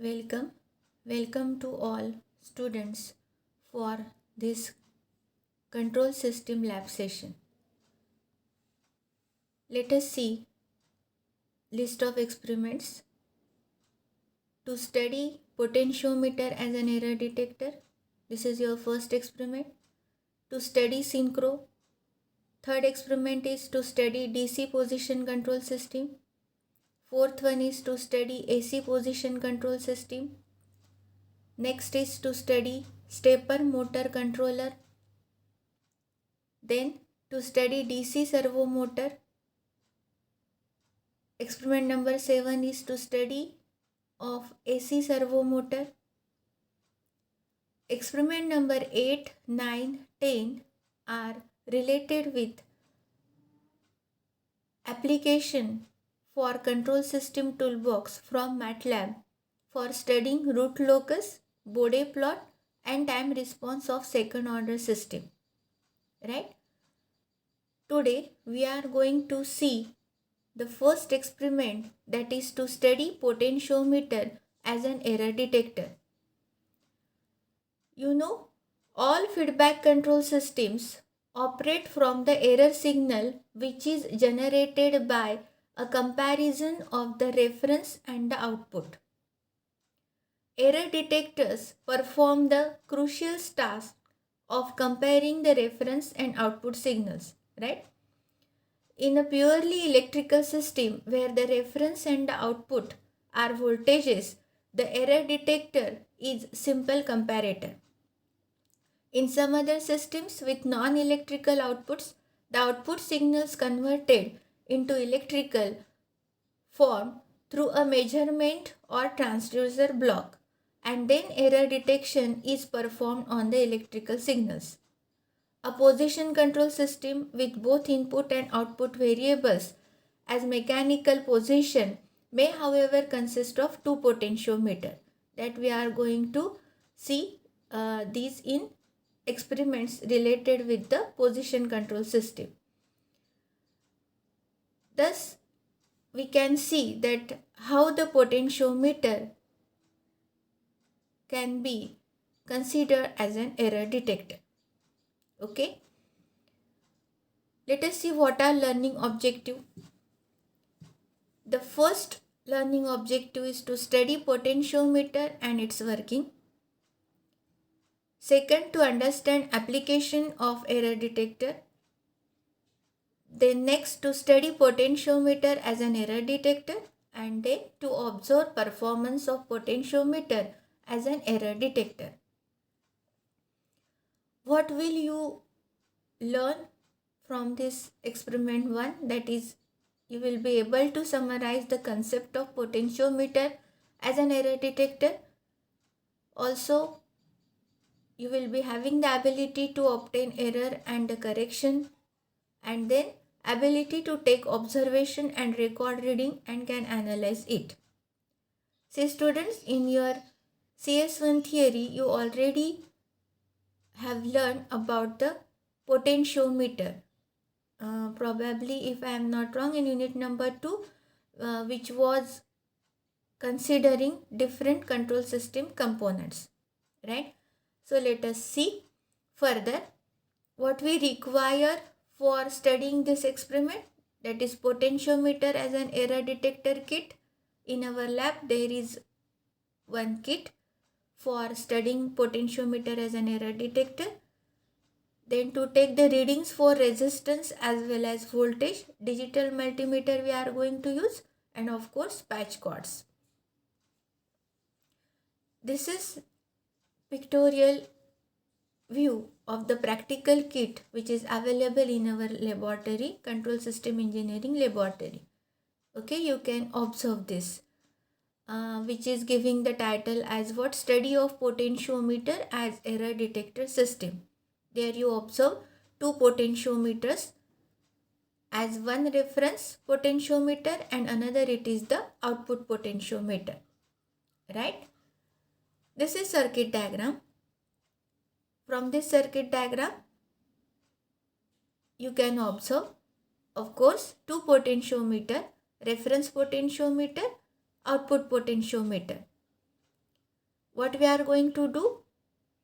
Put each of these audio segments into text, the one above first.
Welcome to all students for this control system lab session. Let us see list of experiments to study potentiometer as an error detector. This is your first experiment. To study synchro. Third experiment is to study DC position control system. Fourth one is to study AC position control system. Next is to study stepper motor controller. Then to study DC servo motor. Experiment number 7 is to study of AC servo motor. Experiment number 8, 9, 10 are related with application for control system toolbox from MATLAB for studying root locus, Bode plot and time response of second order system. Right? Today we are going to see the first experiment, that is to study potentiometer as an error detector. You know, all feedback control systems operate from the error signal which is generated by a comparison of the reference and the output. Error detectors perform the crucial task of comparing the reference and output signals, right? In a purely electrical system where the reference and the output are voltages, the error detector is simple comparator. In some other systems with non-electrical outputs, the output signals converted into electrical form through a measurement or transducer block, and then error detection is performed on the electrical signals. A position control system with both input and output variables as mechanical position may however consist of two potentiometers, that we are going to see these in experiments related with the position control system. Thus, we can see that how the potentiometer can be considered as an error detector. Okay. Let us see what are learning objective. The first learning objective is to study potentiometer and its working. Second, to understand application of error detector. Then next, to study potentiometer as an error detector, and then to observe performance of potentiometer as an error detector. What will you learn from this experiment 1? That is, you will be able to summarize the concept of potentiometer as an error detector. Also, you will be having the ability to obtain error and the correction, and then ability to take observation and record reading and can analyze it. See students, in your CS1 theory, you already have learned about the potentiometer. Probably, if I am not wrong, in unit number 2, which was considering different control system components, right? So let us see further what we require for studying this experiment, that is potentiometer as an error detector kit. In our lab there is one kit for studying potentiometer as an error detector. Then to take the readings for resistance as well as voltage, digital multimeter we are going to use, and of course patch cords. This is pictorial view of the practical kit which is available in our laboratory, control system engineering laboratory. Okay, you can observe this, which is giving the title as what, study of potentiometer as error detector system. There you observe two potentiometers, as one reference potentiometer and another it is the output potentiometer, right? This is circuit diagram. From this circuit diagram, you can observe, of course, two potentiometer, reference potentiometer, output potentiometer. what we are going to do,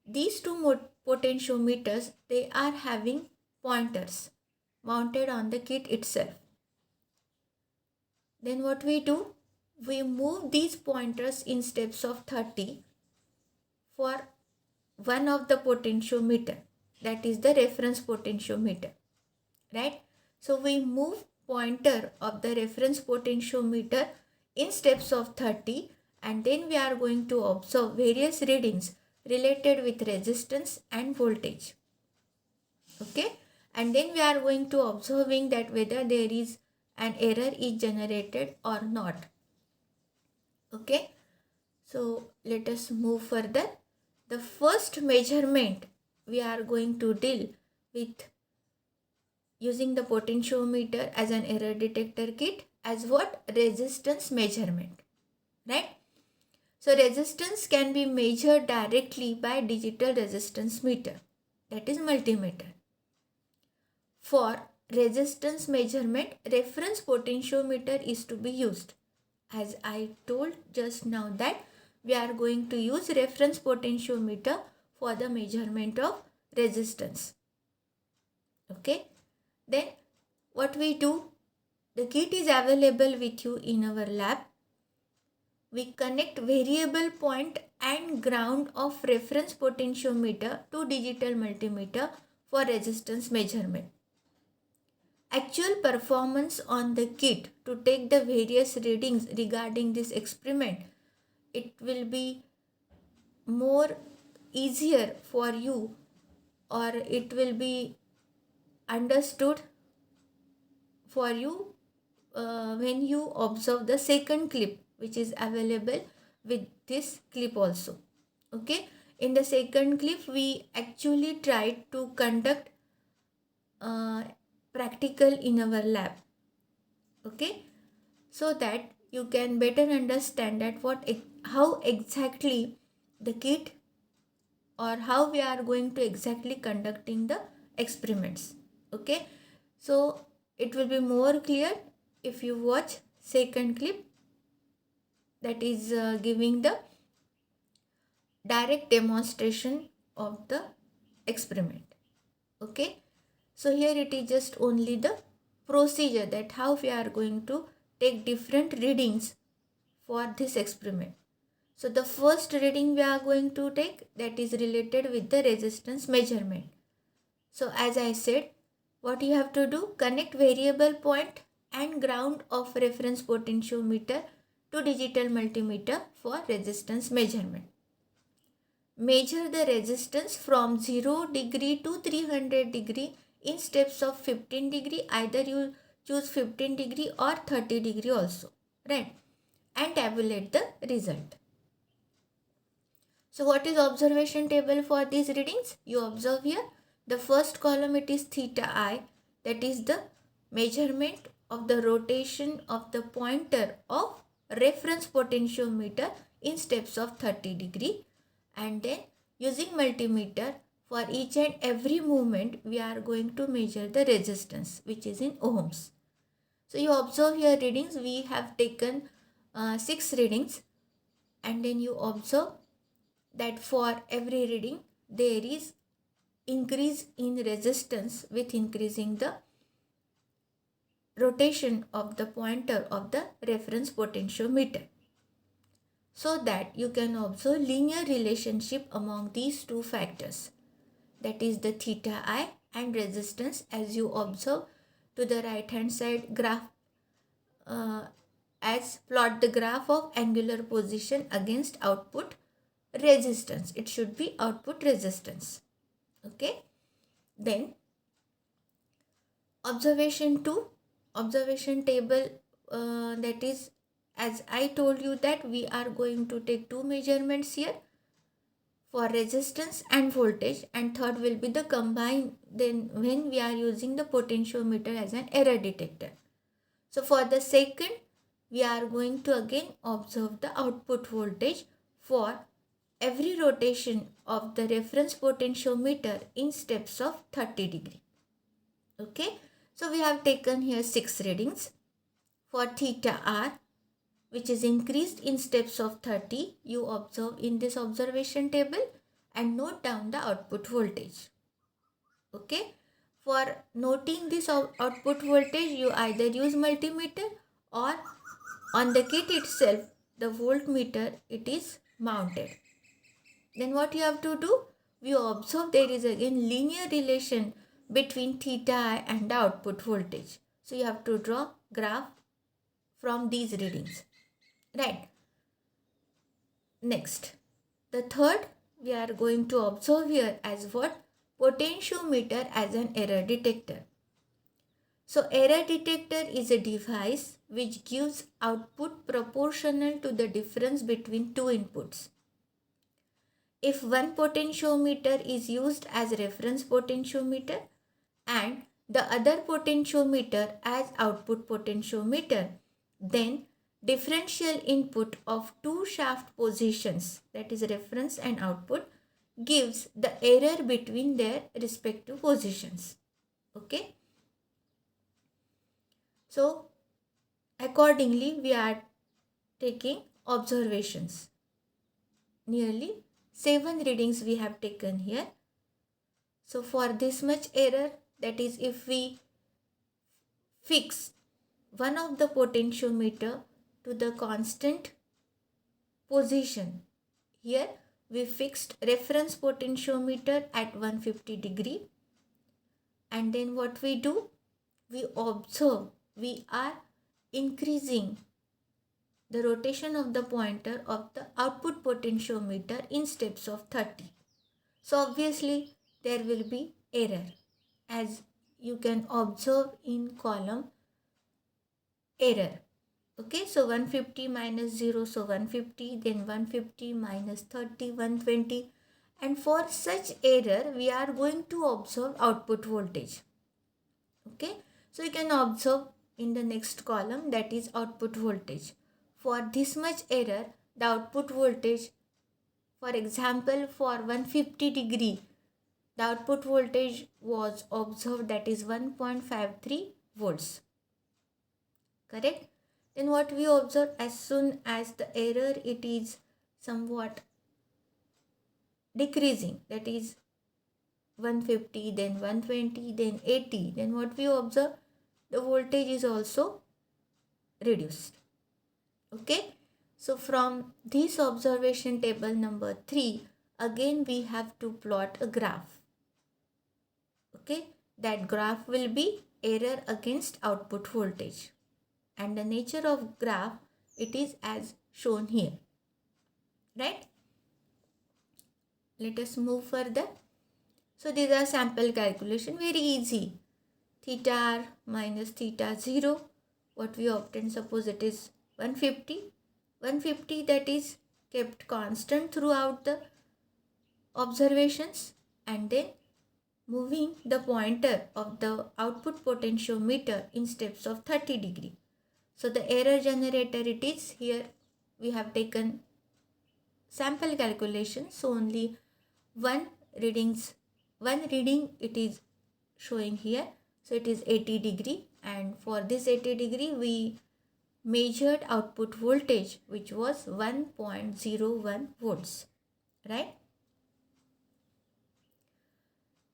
these two potentiometers, they are having pointers mounted on the kit itself. Then what we do, we move these pointers in steps of 30 for one of the potentiometer, that is the reference potentiometer, right? So we move pointer of the reference potentiometer in steps of 30, and then we are going to observe various readings related with resistance and voltage. Okay, and then we are going to observing that whether there is an error is generated or not. Okay, so let us move further. The first measurement we are going to deal with using the potentiometer as an error detector kit as what? Resistance measurement, right? So resistance can be measured directly by digital resistance meter, that is multimeter. For resistance measurement, reference potentiometer is to be used. As I told just now that we are going to use reference potentiometer for the measurement of resistance. Okay. Then what we do, the kit is available with you in our lab. We connect variable point and ground of reference potentiometer to digital multimeter for resistance measurement. Actual performance on the kit to take the various readings regarding this experiment, it will be more easier for you, or it will be understood for you when you observe the second clip which is available with this clip also. Okay, in the second clip we actually tried to conduct practical in our lab. Okay, so that you can better understand that how exactly the kit or how we are going to exactly conducting the experiments. Okay, so it will be more clear if you watch second clip, that is giving the direct demonstration of the experiment. Okay, so here it is just only the procedure that how we are going to take different readings for this experiment. So the first reading we are going to take, that is related with the resistance measurement. So as I said, what you have to do, connect variable point and ground of reference potentiometer to digital multimeter for resistance measurement. Measure the resistance from 0 degree to 300 degree in steps of 15 degree. Either you choose 15 degree or 30 degree also, right? And tabulate the result. So what is observation table for these readings? You observe here, the first column it is theta I, that is the measurement of the rotation of the pointer of reference potentiometer in steps of 30 degree, and then using multimeter for each and every movement we are going to measure the resistance which is in ohms. So you observe here readings, we have taken 6 readings, and then you observe that for every reading there is increase in resistance with increasing the rotation of the pointer of the reference potentiometer, so that you can observe linear relationship among these two factors, that is the theta I and resistance, as you observe to the right hand side graph, as plot the graph of angular position against output resistance. It should be output resistance. Okay, then observation 2, observation table, that is, as I told you that we are going to take 2 measurements here for resistance and voltage, and third will be the combined then when we are using the potentiometer as an error detector. So for the second we are going to again observe the output voltage for every rotation of the reference potentiometer in steps of 30 degree. Okay, so we have taken here 6 readings. For theta R, which is increased in steps of 30, you observe in this observation table and note down the output voltage. Okay. For noting this output voltage, you either use multimeter or on the kit itself, the voltmeter, it is mounted. Then what you have to do? We observe there is again linear relation between theta I and the output voltage. So you have to draw graph from these readings. Right. Next, the third we are going to observe here as what? Potentiometer as an error detector. So error detector is a device which gives output proportional to the difference between two inputs. If one potentiometer is used as reference potentiometer and the other potentiometer as output potentiometer, then differential input of two shaft positions, that is reference and output, gives the error between their respective positions. Okay. So accordingly we are taking observations. Nearly 7 readings we have taken here. So for this much error, that is if we fix one of the potentiometer to the constant position, here we fixed reference potentiometer at 150 degree, and then what we do? We observe we are increasing the rotation of the pointer of the output potentiometer in steps of 30. So obviously there will be error, as you can observe in column error. Okay, so 150 minus 0, so 150, then 150 minus 30, 120. And for such error, we are going to observe output voltage. Okay, so you can observe in the next column, that is output voltage. For this much error, the output voltage, for example, for 150 degree, the output voltage was observed, that is 1.53 volts. Correct? Then what we observe, as soon as the error it is somewhat decreasing, that is 150, then 120, then 80, then what we observe, the voltage is also reduced. Okay, so from this observation table number 3, again we have to plot a graph. Okay, that graph will be error against output voltage, and the nature of graph, it is as shown here. Right? Let us move further. So these are sample calculation, very easy. Theta r minus theta 0, what we obtain, suppose it is 150. 150, that is kept constant throughout the observations, and then moving the pointer of the output potentiometer in steps of 30 degree. So the error generator, it is here we have taken sample calculation, so only one reading it is showing here, so it is 80 degree, and for this 80 degree we measured output voltage, which was 1.01 volts. Right?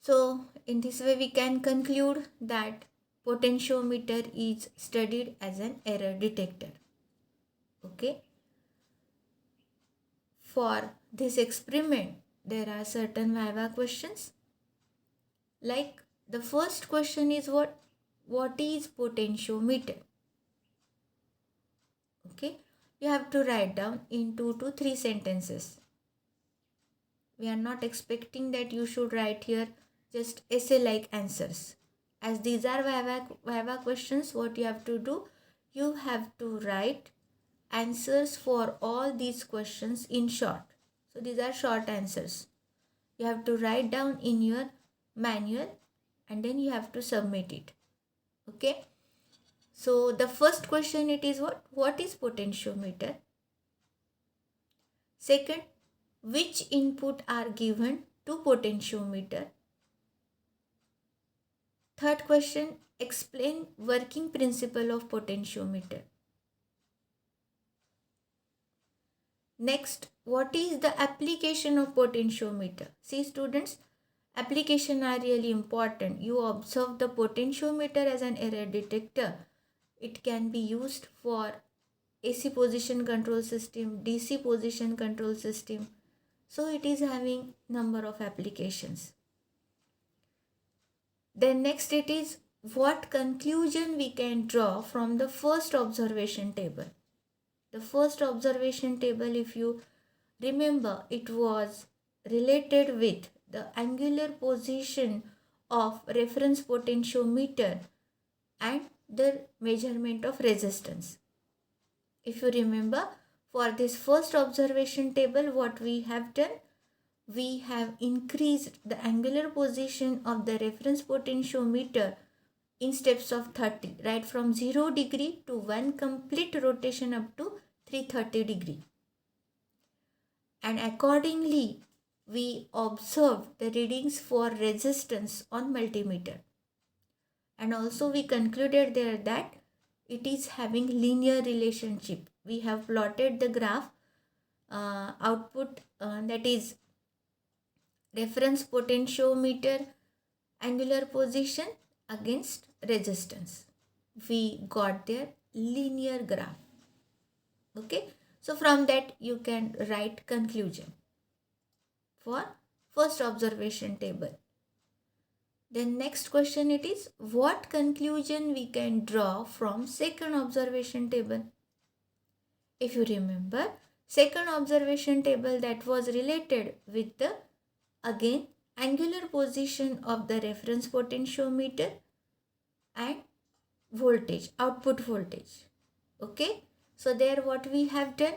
So in this way we can conclude that potentiometer is studied as an error detector. Okay. For this experiment, there are certain viva questions. Like the first question is what is potentiometer? Okay, you have to write down in 2 to 3 sentences. We are not expecting that you should write here just essay like answers. As these are viva questions, what you have to do, you have to write answers for all these questions in short. So these are short answers. You have to write down in your manual and then you have to submit it. Okay. So the first question, it is what is potentiometer? Second, which input are given to potentiometer? Third question, explain working principle of potentiometer. Next, what is the application of potentiometer? See students, application are really important. You observe the potentiometer as an error detector. It can be used for AC position control system, DC position control system. So it is having number of applications. Then next it is what conclusion we can draw from the first observation table. The first observation table, if you remember, it was related with the angular position of reference potentiometer and the measurement of resistance. If you remember, for this first observation table, what we have done, we have increased the angular position of the reference potentiometer in steps of 30, right from 0 degree to 1 complete rotation up to 330 degree. And accordingly, we observed the readings for resistance on multimeter. And also we concluded there that it is having linear relationship. We have plotted the graph output that is reference potentiometer angular position against resistance. We got their linear graph. Okay, so from that you can write conclusion for first observation table. Then next question it is, what conclusion we can draw from second observation table? If you remember, second observation table that was related with the again angular position of the reference potentiometer and voltage, output voltage. Okay, so there what we have done,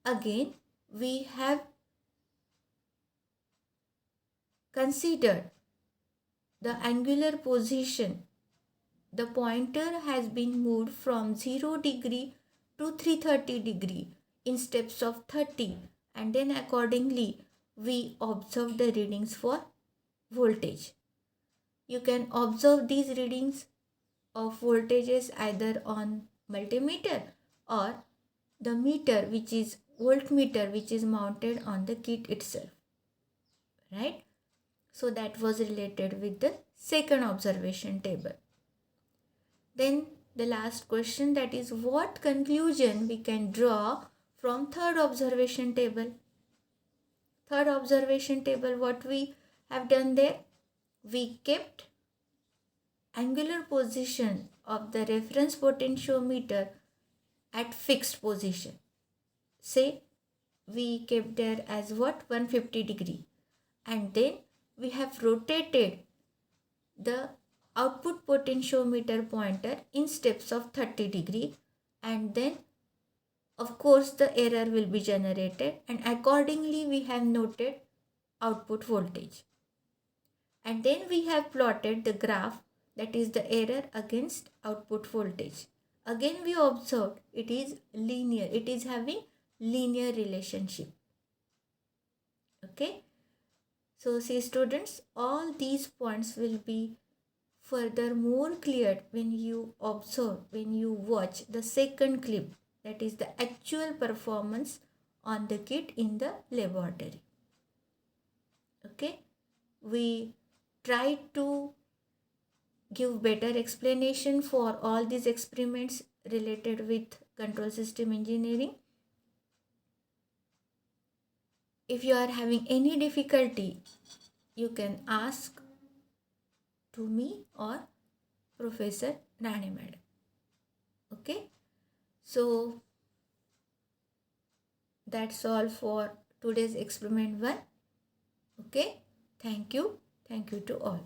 again we have considered the angular position. The pointer has been moved from 0 degree to 330 degree in steps of 30, and then accordingly we observe the readings for voltage. You can observe these readings of voltages either on multimeter or the meter, which is voltmeter, which is mounted on the kit itself, right? So that was related with the second observation table. Then the last question, that is what conclusion we can draw from third observation table. Third observation table, what we have done there, we kept angular position of the reference potentiometer at fixed position. Say we kept there as what, 150 degree, and then we have rotated the output potentiometer pointer in steps of 30 degree, and then of course the error will be generated, and accordingly we have noted output voltage, and then we have plotted the graph, that is the error against output voltage. Again we observed it is linear, it is having linear relationship. Okay, so see students, all these points will be further more clear when you observe, when you watch the second clip, that is the actual performance on the kit in the laboratory. Okay, we try to give better explanation for all these experiments related with control system engineering. If you are having any difficulty, you can ask to me or Professor Rani Madam. Okay, so that's all for today's experiment 1. Okay, thank you to all.